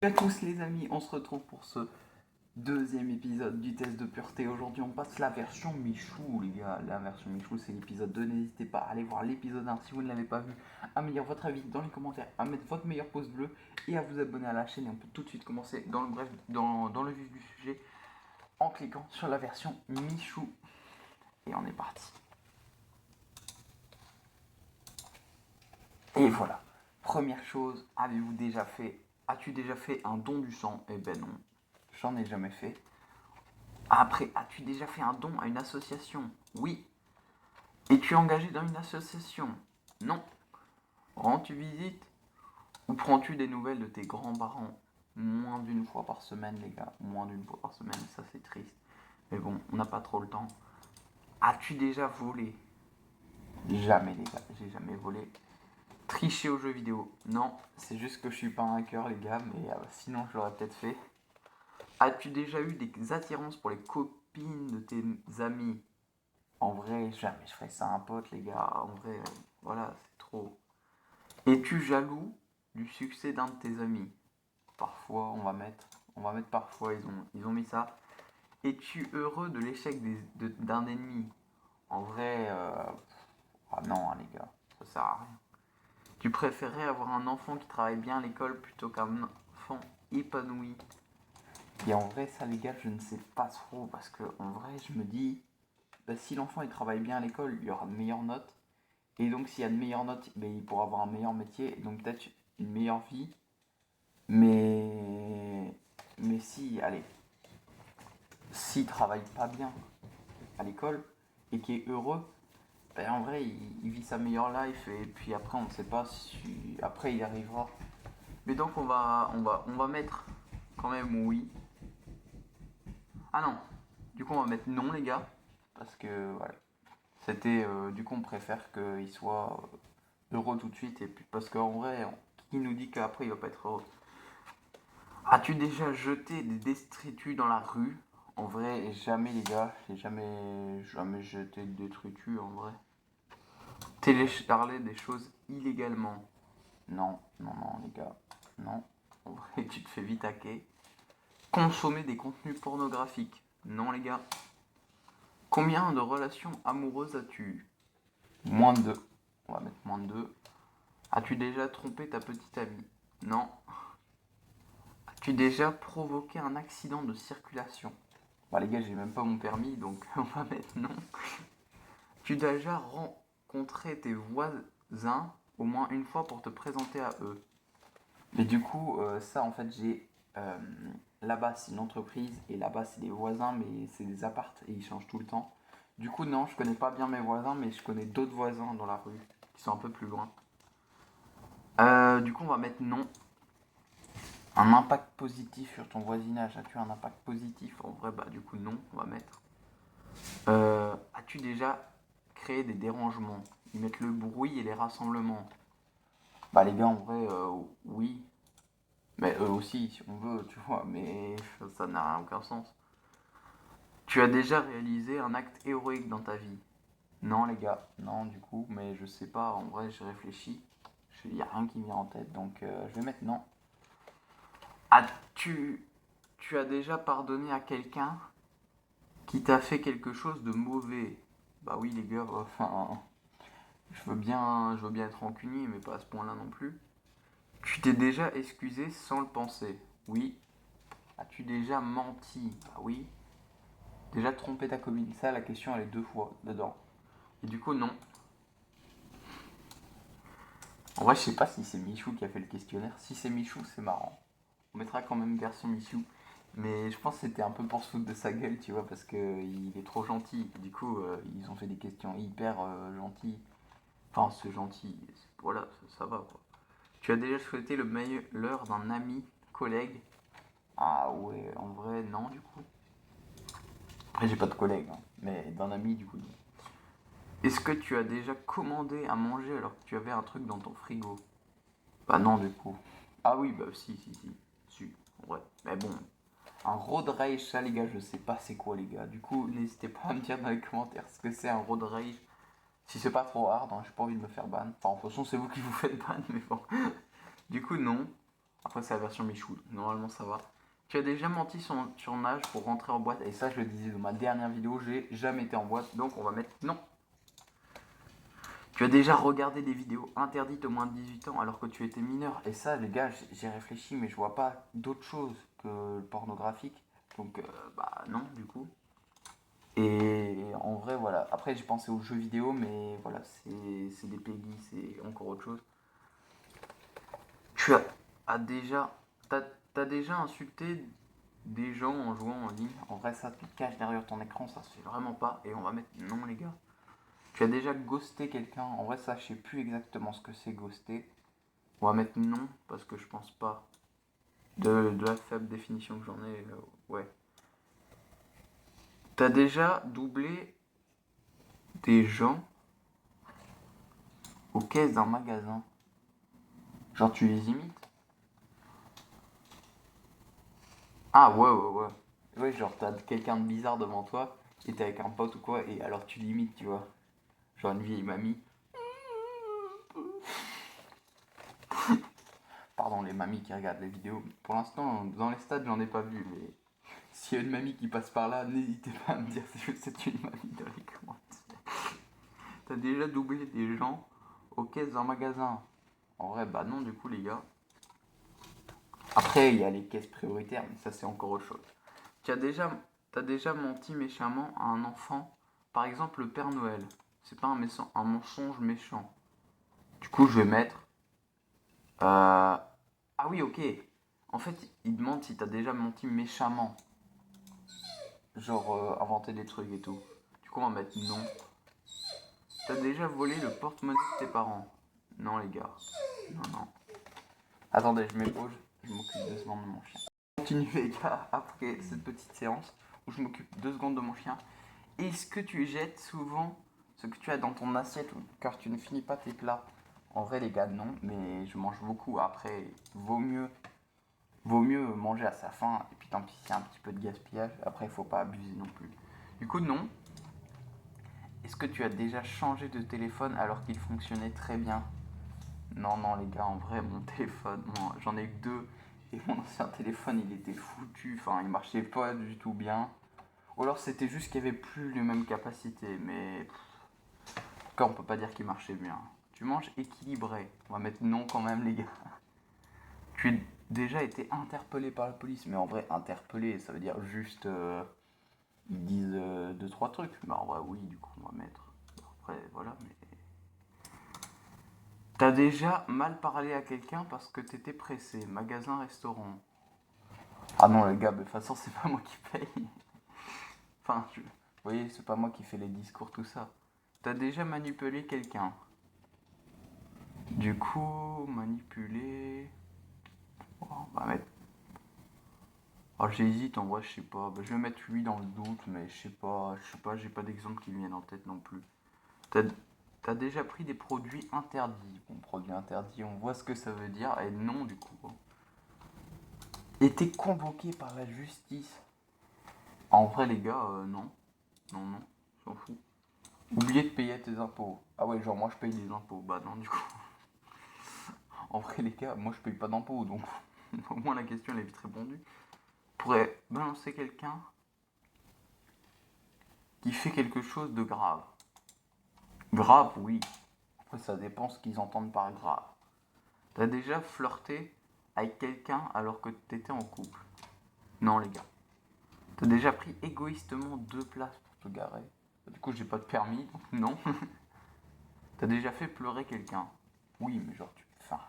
Salut à tous les amis, on se retrouve pour ce deuxième épisode du test de pureté. Aujourd'hui on passe la version Michou les gars. La version Michou c'est l'épisode 2, n'hésitez pas à aller voir l'épisode 1 si vous ne l'avez pas vu, à me dire votre avis dans les commentaires, à mettre votre meilleur pouce bleu et à vous abonner à la chaîne. Et on peut tout de suite commencer dans le vif du sujet en cliquant sur la version Michou. Et on est parti. Et voilà, première chose, as-tu déjà fait un don du sang? Eh ben non, j'en ai jamais fait. Après, as-tu déjà fait un don à une association? Oui. Es-tu engagé dans une association? Non. Rends-tu visite? Ou prends-tu des nouvelles de tes grands-parents? Moins d'une fois par semaine, les gars. Moins d'une fois par semaine, ça c'est triste. Mais bon, on n'a pas trop le temps. As-tu déjà volé? Jamais, les gars. J'ai jamais volé. Tricher aux jeux vidéo? Non. C'est juste que je suis pas un hacker, les gars. Mais sinon, je l'aurais peut-être fait. As-tu déjà eu des attirances pour les copines de tes amis? En vrai, jamais je ferais ça à un pote, les gars. En vrai, voilà, c'est trop. Es-tu jaloux du succès d'un de tes amis? Parfois, on va mettre parfois, ils ont mis ça. Es-tu heureux de l'échec d'un ennemi? En vrai, ah non, hein, les gars, ça sert à rien. Tu préférerais avoir un enfant qui travaille bien à l'école plutôt qu'un enfant épanoui? Et en vrai, ça, les gars, je ne sais pas trop, parce que en vrai, je me dis, bah, si l'enfant il travaille bien à l'école, il y aura de meilleures notes. Et donc, s'il y a de meilleures notes, ben, il pourra avoir un meilleur métier, et donc peut-être une meilleure vie. Mais si, allez, s'il travaille pas bien à l'école et qu'il est heureux, ben, en vrai, il vit sa meilleure life, et puis après, on ne sait pas si après il y arrivera. Mais donc, on va mettre quand même oui. Ah non, du coup, on va mettre non, les gars, parce que voilà. C'était, du coup, on préfère qu'il soit heureux tout de suite, et puis parce qu'en vrai, qui nous dit qu'après il va pas être heureux? As-tu déjà jeté des détritus dans la rue? En vrai, jamais, les gars. J'ai jamais jeté de détritus, en vrai. Télécharger des choses illégalement? Non, non, non, les gars. Non. En vrai, tu te fais vite hacker. Consommer des contenus pornographiques? Non, les gars. Combien de relations amoureuses as-tu eu? Moins de 2. On va mettre moins de 2. As-tu déjà trompé ta petite amie? Non. As-tu déjà provoqué un accident de circulation? Bah les gars, j'ai même pas mon permis, donc on va mettre non. Tu as déjà rencontré tes voisins au moins une fois pour te présenter à eux? Mais du coup, ça en fait, j'ai... euh, là-bas, c'est une entreprise, et là-bas, c'est des voisins, mais c'est des apparts, et ils changent tout le temps. Du coup, non, je connais pas bien mes voisins, mais je connais d'autres voisins dans la rue, qui sont un peu plus loin. Du coup, on va mettre non. Un impact positif sur ton voisinage. As-tu un impact positif? En vrai, bah du coup, non, on va mettre. As-tu déjà créé des dérangements? Ils mettent le bruit et les rassemblements. Bah les gars, en vrai, oui. Mais eux aussi, si on veut, tu vois, mais ça n'a aucun sens. Tu as déjà réalisé un acte héroïque dans ta vie? Non, les gars, non, du coup, mais je sais pas, en vrai, je réfléchis. Il n'y a rien qui me vient en tête, donc je vais mettre non. As-tu tu as déjà pardonné à quelqu'un qui t'a fait quelque chose de mauvais? Bah oui, les gars, enfin, je veux bien être rancunier, mais pas à ce point-là non plus. Tu t'es déjà excusé sans le penser? Oui. As-tu déjà menti? Ah oui. Déjà trompé ta copine? Ça, la question, elle est deux fois dedans. Et du coup, non. En vrai, je sais pas si c'est Michou qui a fait le questionnaire. Si c'est Michou, c'est marrant. On mettra quand même garçon Michou. Mais je pense que c'était un peu pour se foutre de sa gueule, tu vois, parce qu'il est trop gentil. Du coup, ils ont fait des questions hyper gentilles. Enfin, c'est gentil. Voilà, ça va quoi. Tu as déjà souhaité le meilleur d'un ami, collègue? Ah ouais, en vrai, non, du coup. Après, j'ai pas de collègue, hein, mais d'un ami, du coup. Non. Est-ce que tu as déjà commandé à manger alors que tu avais un truc dans ton frigo? Bah non, du coup. Ah oui, bah si, si, si. Si, en vrai. Mais bon. Un road rage, ça, les gars, je sais pas c'est quoi, les gars. Du coup, n'hésitez pas à me dire dans les commentaires ce que c'est un road rage. Si c'est pas trop hard, hein, j'ai pas envie de me faire ban. Enfin, de toute façon, c'est vous qui vous faites ban, mais bon. Du coup, non. Après, c'est la version Michou. Normalement, ça va. Tu as déjà menti sur ton âge pour rentrer en boîte. Et ça, je le disais dans ma dernière vidéo, j'ai jamais été en boîte. Donc, on va mettre non. Tu as déjà regardé des vidéos interdites aux moins de 18 ans alors que tu étais mineur. Et ça, les gars, j'ai réfléchi, mais je vois pas d'autre chose que le pornographique. Donc, bah non, du coup. Et en vrai, voilà. Après, j'ai pensé aux jeux vidéo, mais voilà, c'est des PEGI, c'est encore autre chose. Tu as déjà. T'as déjà insulté des gens en jouant en ligne. En vrai, ça, tu te caches derrière ton écran, ça se fait vraiment pas. Et on va mettre non, les gars. Tu as déjà ghosté quelqu'un. En vrai, ça, je sais plus exactement ce que c'est ghoster. On va mettre non, parce que je pense pas. De la faible définition que j'en ai, ouais. T'as déjà doublé des gens aux caisses d'un magasin. Genre, tu les imites. Ah, ouais, ouais, ouais. Ouais, genre, t'as quelqu'un de bizarre devant toi, et t'es avec un pote ou quoi, et alors tu l'imites, tu vois. Genre une vieille mamie. Pardon, les mamies qui regardent les vidéos. Pour l'instant, dans les stades, j'en ai pas vu, mais s'il y a une mamie qui passe par là, n'hésitez pas à me dire si c'est une mamie dans les commentaires. T'as déjà doublé des gens aux caisses d'un magasin? En vrai, bah non, du coup, les gars. Après, il y a les caisses prioritaires, mais ça, c'est encore autre chose. Tu as déjà, t'as déjà menti méchamment à un enfant? Par exemple, le Père Noël. C'est pas un mensonge méchant. Du coup, je vais mettre. Ah oui, ok. En fait, il demande si t'as déjà menti méchamment. Genre, inventer des trucs et tout. Du coup, on va mettre non. T'as déjà volé le porte-monnaie de tes parents? Non, les gars. Non, non. Attendez, je mets pause. Je m'occupe 2 secondes de mon chien. Continue, les gars, après cette petite séance où je m'occupe 2 secondes de mon chien. Est-ce que tu jettes souvent ce que tu as dans ton assiette car tu ne finis pas tes plats? En vrai, les gars, non, mais je mange beaucoup. Après, vaut mieux manger à sa faim. Et puis tant pis, c'est un petit peu de gaspillage. Après, il faut pas abuser non plus. Du coup, non. Est-ce que tu as déjà changé de téléphone alors qu'il fonctionnait très bien? Non, non, les gars, en vrai, mon téléphone, moi, j'en ai que deux. Et mon ancien téléphone, il était foutu. Enfin, il marchait pas du tout bien. Ou alors, c'était juste qu'il n'y avait plus les mêmes capacités. Mais en tout cas, on peut pas dire qu'il marchait bien. Tu manges équilibré. On va mettre non quand même, les gars. Tu as déjà été interpellé par la police. Mais en vrai, interpellé, ça veut dire juste. Ils disent 2-3 trucs. Bah, en vrai, oui, du coup, on va mettre. Après, voilà, mais. T'as déjà mal parlé à quelqu'un parce que t'étais pressé. Magasin, restaurant. Ah non, les gars, de toute façon, c'est pas moi qui paye. Enfin, vous voyez, c'est pas moi qui fais les discours, tout ça. T'as déjà manipulé quelqu'un. Du coup, manipuler. Oh, on va mettre. Oh, j'hésite, en vrai, je sais pas. Bah, je vais mettre oui dans le doute, mais je sais pas, j'ai pas d'exemple qui me viennent en tête non plus. T'as T'as déjà pris des produits interdits. Bon, produits interdits, on voit ce que ça veut dire. Et non, du coup. Été convoqué par la justice. En vrai, les gars, non. Non, non, s'en fout. Oublier de payer tes impôts. Ah ouais, genre moi je paye des impôts. Bah non, du coup. En vrai, les gars, moi je paye pas d'impôts, donc au moins la question elle est vite répondue. Pourrait balancer quelqu'un qui fait quelque chose de grave. Grave, oui. Après, ça dépend ce qu'ils entendent par grave. T'as déjà flirté avec quelqu'un alors que t'étais en couple? Non, les gars. T'as déjà pris égoïstement 2 places pour te garer? Du coup, j'ai pas de permis, donc non. T'as déjà fait pleurer quelqu'un? Oui, mais genre, enfin,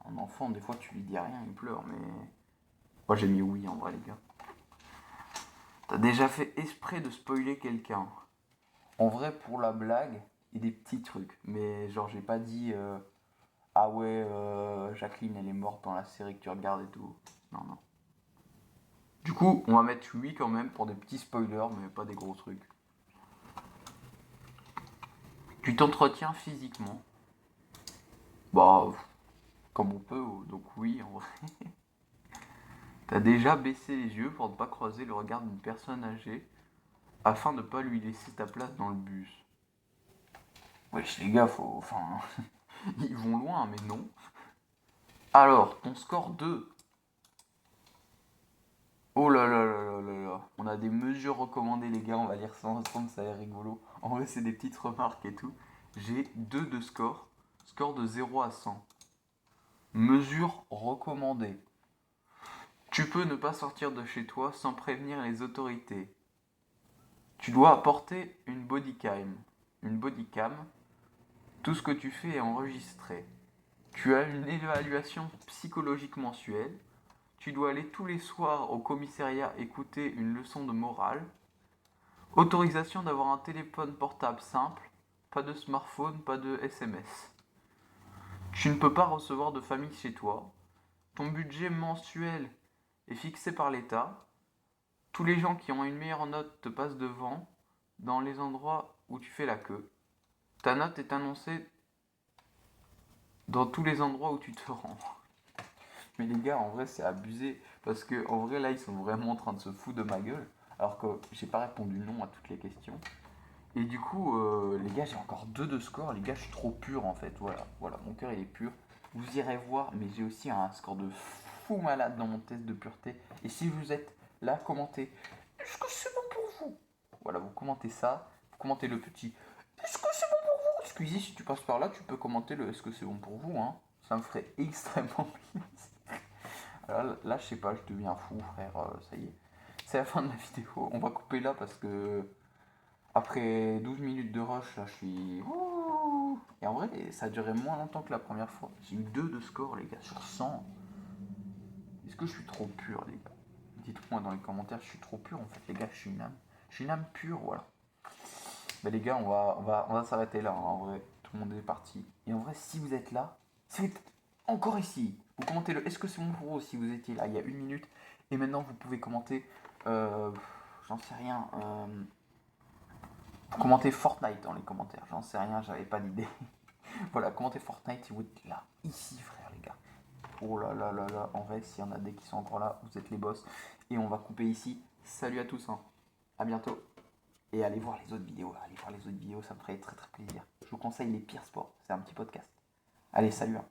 un enfant, des fois, tu lui dis rien, il pleure, mais. Moi, j'ai mis oui en vrai, les gars. T'as déjà fait exprès de spoiler quelqu'un? En vrai, pour la blague, et des petits trucs. Mais genre, j'ai pas dit. Ah ouais, Jacqueline, elle est morte dans la série que tu regardes et tout. Non, non. Du coup, on va mettre oui quand même pour des petits spoilers, mais pas des gros trucs. Tu t'entretiens physiquement? Bah, comme on peut, donc oui, en vrai. T'as déjà baissé les yeux pour ne pas croiser le regard d'une personne âgée afin de ne pas lui laisser ta place dans le bus? Wesh, les gars, faut. Enfin. Ils vont loin, mais non. Alors, ton score 2. des mesures recommandées, les gars, on va lire ça ensemble, ça a l'air rigolo. En vrai, c'est des petites remarques et tout. J'ai 2 de score, score de 0 à 100. Mesures recommandées. Tu peux ne pas sortir de chez toi sans prévenir les autorités. Tu dois apporter une bodycam. Une bodycam, tout ce que tu fais est enregistré. Tu as une évaluation psychologique mensuelle. Tu dois aller tous les soirs au commissariat écouter une leçon de morale. Autorisation d'avoir un téléphone portable simple. Pas de smartphone, pas de SMS. Tu ne peux pas recevoir de famille chez toi. Ton budget mensuel est fixé par l'État. Tous les gens qui ont une meilleure note te passent devant dans les endroits où tu fais la queue. Ta note est annoncée dans tous les endroits où tu te rends. Mais les gars, en vrai, c'est abusé. Parce que en vrai, là, ils sont vraiment en train de se foutre de ma gueule. Alors que j'ai pas répondu non à toutes les questions. Et du coup, les gars, j'ai encore 2 de score. Les gars, je suis trop pur en fait. Voilà, mon cœur il est pur. Vous irez voir, mais j'ai aussi un score de fou malade dans mon test de pureté. Et si vous êtes là, commentez. Est-ce que c'est bon pour vous? Voilà, vous commentez ça. Vous commentez le petit. Est-ce que c'est bon pour vous? Squeezie, si tu passes par là, tu peux commenter le est-ce que c'est bon pour vous, hein. Ça me ferait extrêmement plaisir. Alors là, je sais pas, je deviens fou, frère. Ça y est. C'est la fin de la vidéo. On va couper là parce que après 12 minutes de rush, là, je suis. Ouh. Et en vrai, ça a duré moins longtemps que la première fois. J'ai eu 2 de score, les gars, sur 100. Est-ce que je suis trop pur, les gars? Dites-moi dans les commentaires, je suis trop pur en fait, les gars, je suis une âme. Je suis une âme pure, voilà. Bah, les gars, on va s'arrêter là, hein, en vrai. Tout le monde est parti. Et en vrai, si vous êtes là, si vous êtes encore ici, vous commentez le est-ce que c'est bon pour vous si vous étiez là il y a 1 minute. Et maintenant, vous pouvez commenter. J'en sais rien. Commentez Fortnite dans les commentaires. J'en sais rien, j'avais pas d'idée. Voilà, commentez Fortnite si vous êtes là. Ici, frère, les gars. Oh là là là là. En vrai, s'il y en a des qui sont encore là, vous êtes les boss. Et on va couper ici. Salut à tous. Hein. À bientôt. Et allez voir les autres vidéos. Allez voir les autres vidéos, ça me ferait très très plaisir. Je vous conseille les pires sports. C'est un petit podcast. Allez, salut. Hein.